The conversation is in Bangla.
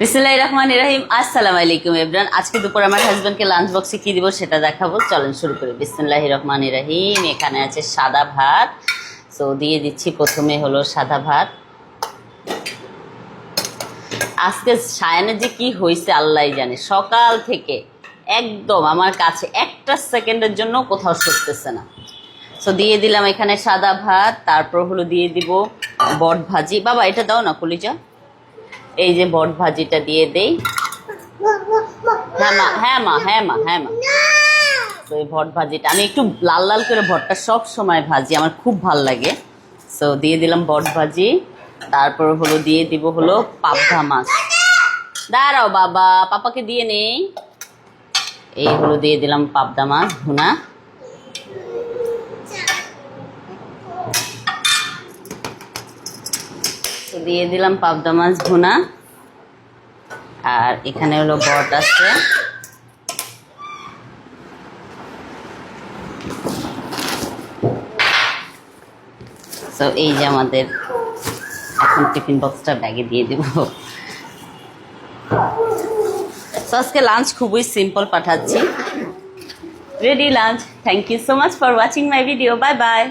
বিসমিল্লাহির রহমানির রহিম। আসসালামু আলাইকুম এভরিওয়ান। আজকে দুপুরে আমার হাজবেন্ডকে লাঞ্চ বক্সে কি দিব সেটা দেখাবো। চলেন শুরু করি। বিসমিল্লাহির রহমানির রহিম। এখানে আছে সাদা ভাত, সো দিয়ে দিচ্ছি প্রথমে হলো সাদা ভাত। আজকে সায়ানের যে কি হয়েছে আল্লাহই জানে, সকাল থেকে একদম আমার কাছে একটা সেকেন্ডের জন্য কোথাও সরতেছে না। সো দিয়ে দিলাম এখানে সাদা ভাত, তারপর হলো দিয়ে দিব বট ভাজি। বাবা এটা দাও না কলিজা, এই যে বট ভাজিটা দিয়ে দেই। হ্যাঁ মা। তো এই ভট ভাজিটা আমি একটু লাল লাল করে ভটটা সব সময় ভাজি, আমার খুব ভাল লাগে। সো দিয়ে দিলাম বট ভাজি, তারপর হলো দিয়ে দিব হলো পাবদা মাছ। দাঁড়াও বাবা, পাপাকে দিয়ে নেই। এই হলো দিয়ে দিলাম পাবদা মাছ ভুনা। দিয়ে দিলাম পাবদা মাছ ভুনা, আর এখানে হলো বট আছে। তো এই যে আমাদের এখন টিফিন বক্সটা ব্যাগে দিয়ে দিব। তো আজকে লাঞ্চ খুবই সিম্পল পাঠাচ্ছি। Ready lunch. Thank you so much for watching my video. Bye by.